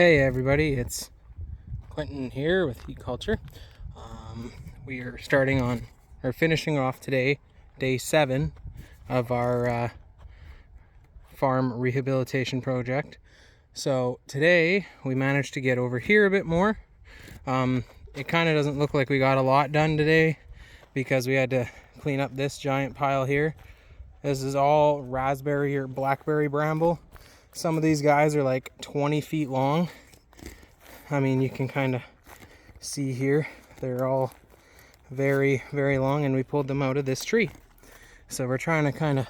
Hey everybody, it's Quentin here with Heat Culture. We are finishing off today, day 7 of our farm rehabilitation project. So today we managed to get over here a bit more. It kind of doesn't look like we got a lot done today because we had to clean up this giant pile here. This is all raspberry or blackberry bramble. Some of these guys are like 20 feet long. I mean, you can kind of see here, they're all very, very long, and we pulled them out of this tree. So we're trying to kind of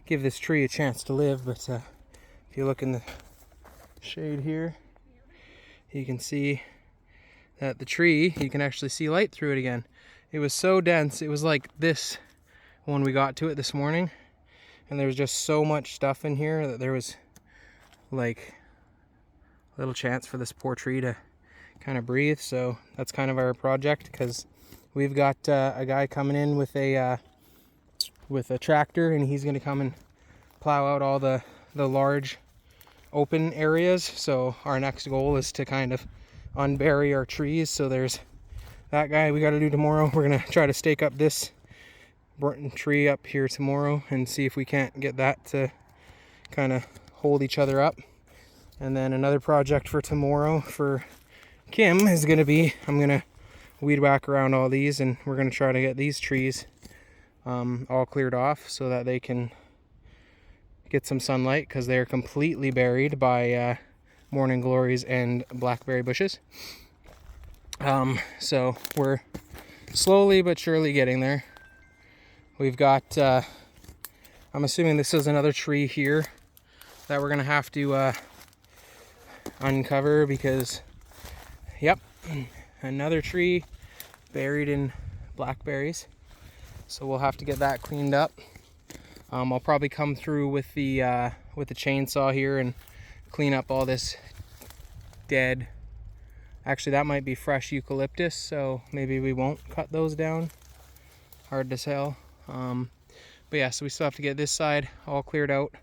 give this tree a chance to live, but if you look in the shade here, you can see that the tree, you can actually see light through it again. It was so dense, it was like this when we got to it this morning, and there was just so much stuff in here that there was like little chance for this poor tree to kind of breathe. So that's kind of our project, because we've got a guy coming in with a tractor, and he's going to come and plow out all the large open areas. So our next goal is to kind of unbury our trees. So there's that guy we got to do tomorrow. We're going to try to stake up this tree up here tomorrow and see if we can't get that to kind of hold each other up. And then another project for tomorrow for Kim is going to be, I'm going to weed whack around all these, and we're going to try to get these trees all cleared off so that they can get some sunlight, because they're completely buried by morning glories and blackberry bushes. So we're slowly but surely getting there. We've got, I'm assuming this is another tree here that we're going to have to uncover, because yep, another tree buried in blackberries. So we'll have to get that cleaned up. I'll probably come through with the chainsaw here and clean up all this dead, actually that might be fresh eucalyptus, so maybe we won't cut those down, hard to tell. But yeah, so we still have to get this side all cleared out.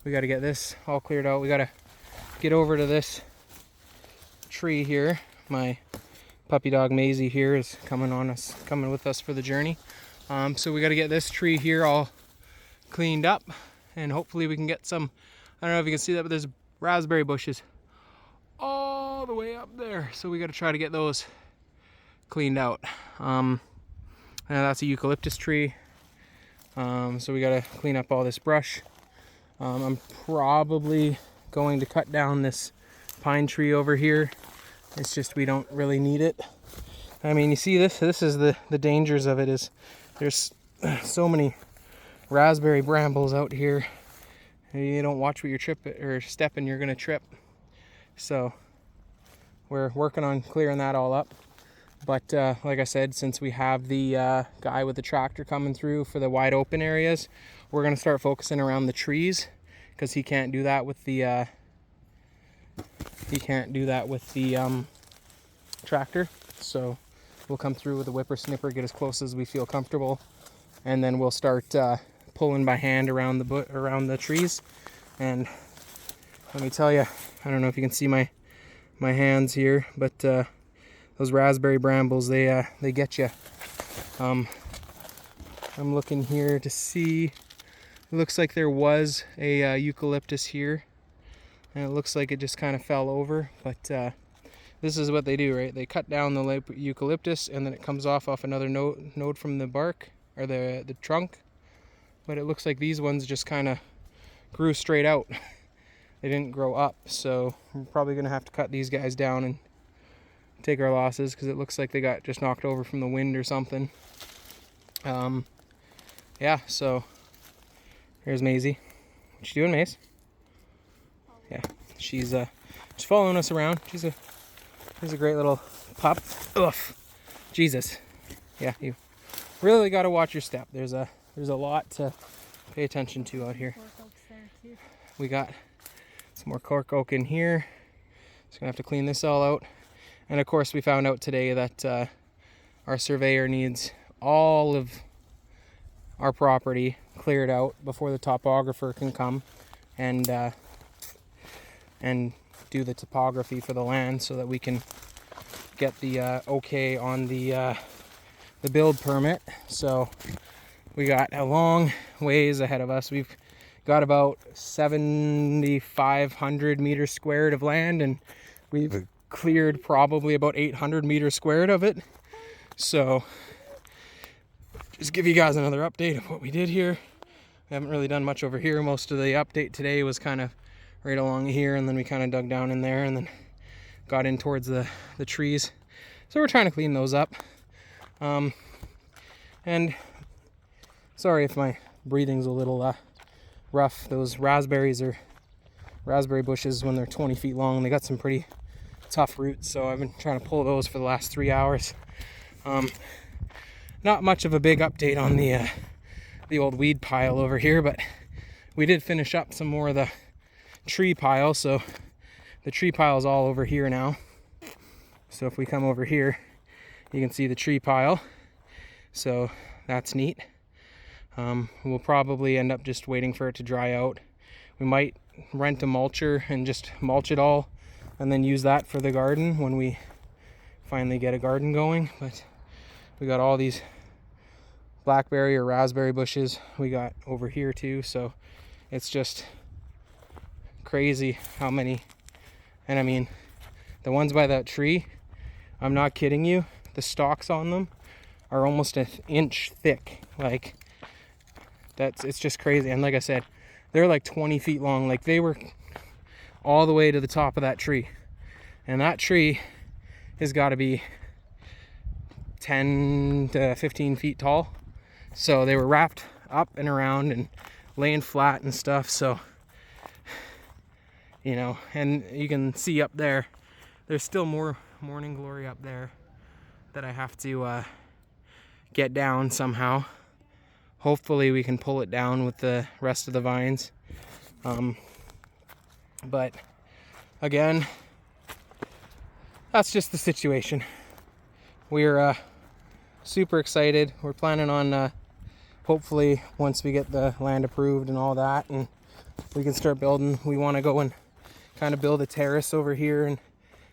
We got to get this all cleared out. We got to get over to this tree here. My puppy dog Maisie here is coming with us for the journey. So we got to get this tree here all cleaned up, and hopefully we can get some, I don't know if you can see that, but there's raspberry bushes all the way up there. So we got to try to get those cleaned out. Now that's a eucalyptus tree. So we got to clean up all this brush. I'm probably going to cut down this pine tree over here. It's just we don't really need it. I mean, you see this is the dangers of it, is there's so many raspberry brambles out here. You don't watch where you're stepping, you're gonna trip. So we're working on clearing that all up. But like I said, since we have the guy with the tractor coming through for the wide open areas, we're gonna start focusing around the trees, because he can't do that with the tractor. So we'll come through with a whippersnipper, get as close as we feel comfortable, and then we'll start pulling by hand around the trees. And let me tell you, I don't know if you can see my hands here, but those raspberry brambles, they get you. I'm looking here to see. It looks like there was a eucalyptus here, and it looks like it just kind of fell over. But this is what they do, right? They cut down the eucalyptus, and then it comes off another node from the bark, or the trunk. But it looks like these ones just kind of grew straight out. They didn't grow up, so we're probably going to have to cut these guys down and take our losses, because it looks like they got just knocked over from the wind or something. Yeah, so here's Maisie. What you doing, Mace? Yeah, she's following us around. She's a great little pup. Ugh, Jesus. Yeah, you really got to watch your step. There's a lot to pay attention to out here. We got some more cork oak in here. Just gonna have to clean this all out. And of course, we found out today that our surveyor needs all of our property cleared out before the topographer can come and do the topography for the land so that we can get the okay on the build permit. So we got a long ways ahead of us. We've got about 7,500 meters squared of land, and we've cleared probably about 800 meters squared of it. So just give you guys another update of what we did here. We haven't really done much over here. Most of the update today was kind of right along here, and then we kind of dug down in there and then got in towards the trees. So we're trying to clean those up. And sorry if my breathing's a little rough. Those raspberry bushes, when they're 20 feet long, they got some pretty tough roots, so I've been trying to pull those for the last 3 hours. Not much of a big update on the old weed pile over here, but we did finish up some more of the tree pile. So the tree pile is all over here now. So if we come over here, you can see the tree pile. So that's neat. We'll probably end up just waiting for it to dry out. We might rent a mulcher and just mulch it all and then use that for the garden when we finally get a garden going. But we got all these blackberry or raspberry bushes we got over here too, so it's just crazy how many. And I mean, the ones by that tree, I'm not kidding you, the stalks on them are almost an inch thick. Like, it's just crazy. And like I said, they're like 20 feet long. Like, they were all the way to the top of that tree, and that tree has got to be 10 to 15 feet tall. So they were wrapped up and around and laying flat and stuff. So, you know, and you can see up there, there's still more morning glory up there that I have to get down somehow. Hopefully we can pull it down with the rest of the vines. But again, that's just the situation. We're super excited. We're planning on hopefully once we get the land approved and all that, and we can start building, we want to go and kind of build a terrace over here and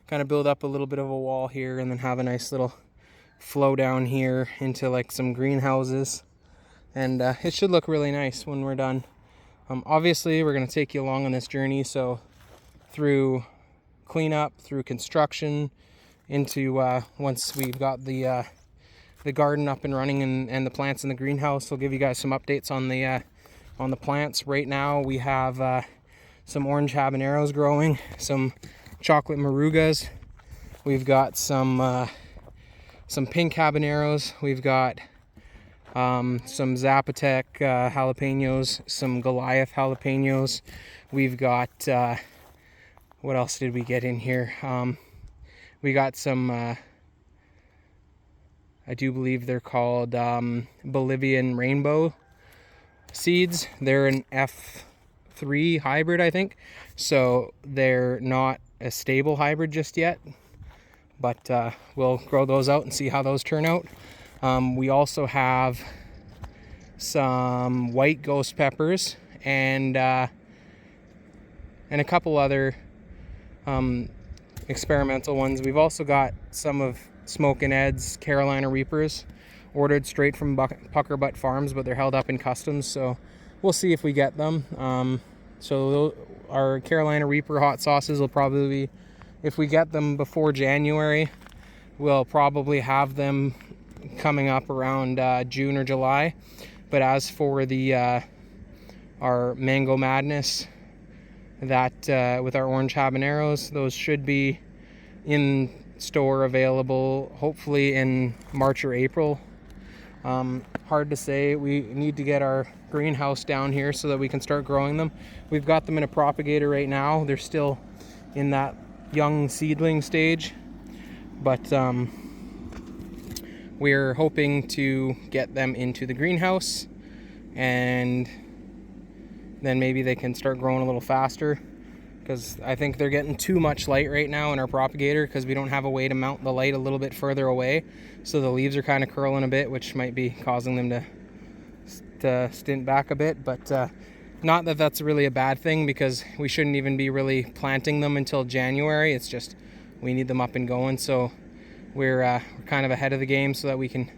kind of build up a little bit of a wall here, and then have a nice little flow down here into like some greenhouses. And it should look really nice when we're done. Obviously we're going to take you along on this journey, so through cleanup, through construction, into once we've got the garden up and running and the plants in the greenhouse, we'll give you guys some updates on the plants. Right now we have some orange habaneros growing, some chocolate marugas, we've got some pink habaneros, we've got some Zapotec jalapenos, some Goliath jalapenos, we've got what else did we get in here? We got some I do believe they're called Bolivian rainbow seeds. They're an F3 hybrid, I think. So they're not a stable hybrid just yet. But we'll grow those out and see how those turn out. We also have some white ghost peppers and a couple other experimental ones. We've also got some of Smokin' Ed's Carolina Reapers, ordered straight from Pucker Butt Farms, but they're held up in customs, so we'll see if we get them. So our Carolina Reaper hot sauces will probably be, if we get them before January, we'll probably have them coming up around June or July. But as for the our Mango Madness, that with our orange habaneros, those should be in store, available hopefully in March or April. Hard to say. We need to get our greenhouse down here so that we can start growing them. We've got them in a propagator right now. They're still in that young seedling stage, but we're hoping to get them into the greenhouse, and then maybe they can start growing a little faster, because I think they're getting too much light right now in our propagator, because we don't have a way to mount the light a little bit further away, so the leaves are kind of curling a bit, which might be causing them to stint back a bit. But Not that that's really a bad thing, because we shouldn't even be really planting them until January. It's just we need them up and going, so we're kind of ahead of the game so that we can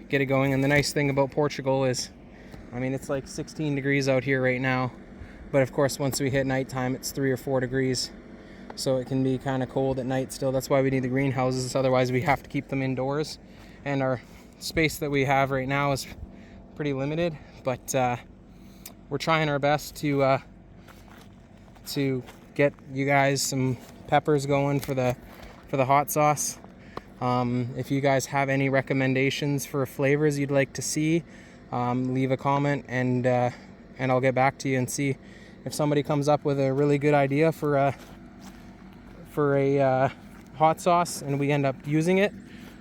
get it going. And the nice thing about Portugal is, I mean, it's like 16 degrees out here right now, but of course once we hit nighttime it's 3 or 4 degrees, so it can be kind of cold at night still. That's why we need the greenhouses, otherwise we have to keep them indoors, and our space that we have right now is pretty limited, but we're trying our best to get you guys some peppers going for the hot sauce. If you guys have any recommendations for flavors you'd like to see, leave a comment, and I'll get back to you and see if somebody comes up with a really good idea for a hot sauce and we end up using it.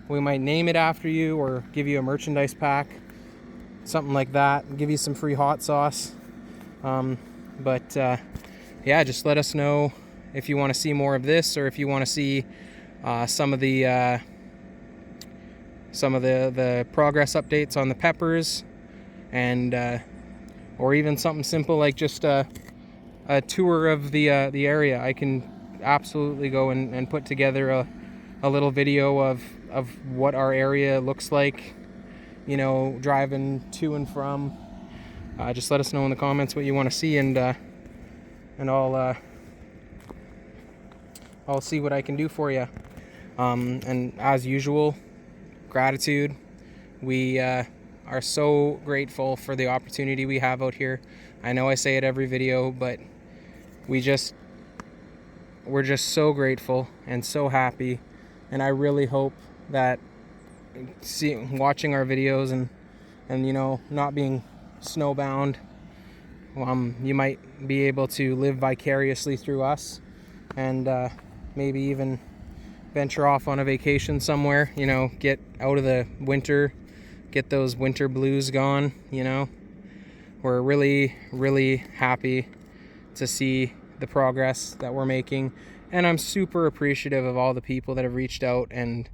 We might name it after you or give you a merchandise pack, something like that, give you some free hot sauce. Yeah, just let us know if you want to see more of this, or if you want to see some of the progress updates on the peppers, and or even something simple like just a tour of the area. I can absolutely go and put together a little video of what our area looks like, you know, driving to and from. Just let us know in the comments what you want to see, and I'll see what I can do for you. And as usual, gratitude. We are so grateful for the opportunity we have out here. I know I say it every video, but we're just so grateful and so happy, and I really hope that watching our videos and you know, not being snowbound, you might be able to live vicariously through us, and maybe even venture off on a vacation somewhere, you know, get out of the winter, get those winter blues gone, you know. We're really, really happy to see the progress that we're making, and I'm super appreciative of all the people that have reached out and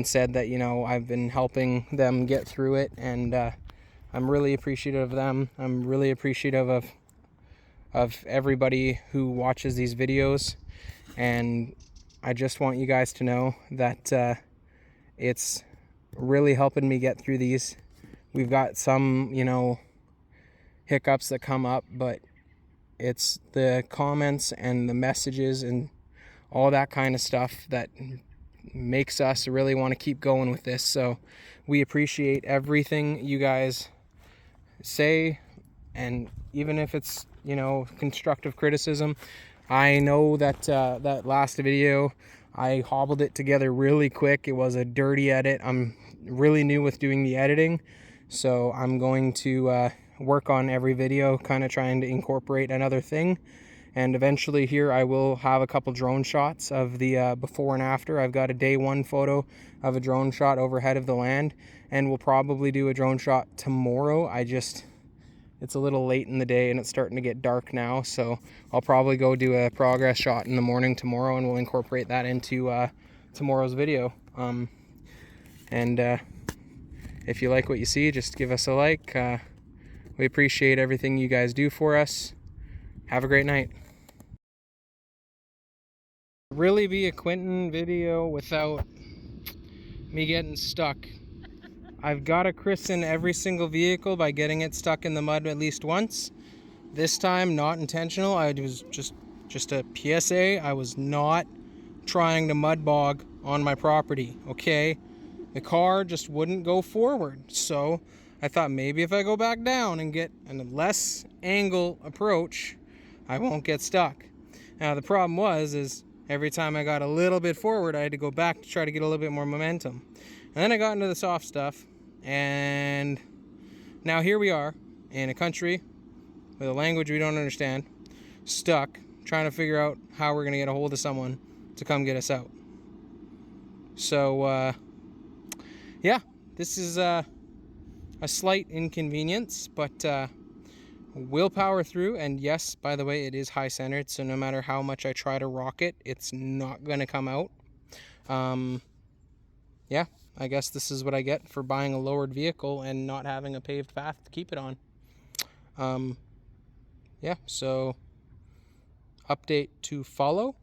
said that, you know, I've been helping them get through it, and I'm really appreciative of them. I'm really appreciative of everybody who watches these videos, and I just want you guys to know that it's really helping me get through these. We've got some, you know, hiccups that come up, but it's the comments and the messages and all that kind of stuff that makes us really want to keep going with this. So we appreciate everything you guys say, and even if it's, you know, constructive criticism. I know that that last video, I hobbled it together really quick. It was a dirty edit. I'm really new with doing the editing, so I'm going to work on every video, kind of trying to incorporate another thing. And eventually here I will have a couple drone shots of the before and after. I've got a day one photo of a drone shot overhead of the land, and we'll probably do a drone shot tomorrow. It's a little late in the day and it's starting to get dark now, so I'll probably go do a progress shot in the morning tomorrow, and we'll incorporate that into tomorrow's video. If you like what you see, just give us a like. We appreciate everything you guys do for us. Have a great night. Really be a Quentin video without me getting stuck. I've got to christen every single vehicle by getting it stuck in the mud at least once. This time, not intentional. I was just a PSA. I was not trying to mud bog on my property, okay? The car just wouldn't go forward. So I thought maybe if I go back down and get a less angle approach, I won't get stuck. Now the problem is every time I got a little bit forward, I had to go back to try to get a little bit more momentum. And then I got into the soft stuff, and now here we are in a country with a language we don't understand, stuck, trying to figure out how we're going to get a hold of someone to come get us out. So, yeah, this is a slight inconvenience, but we'll power through. And yes, by the way, it is high-centered, so no matter how much I try to rock it, it's not going to come out. Yeah, I guess this is what I get for buying a lowered vehicle and not having a paved path to keep it on. yeah, so update to follow.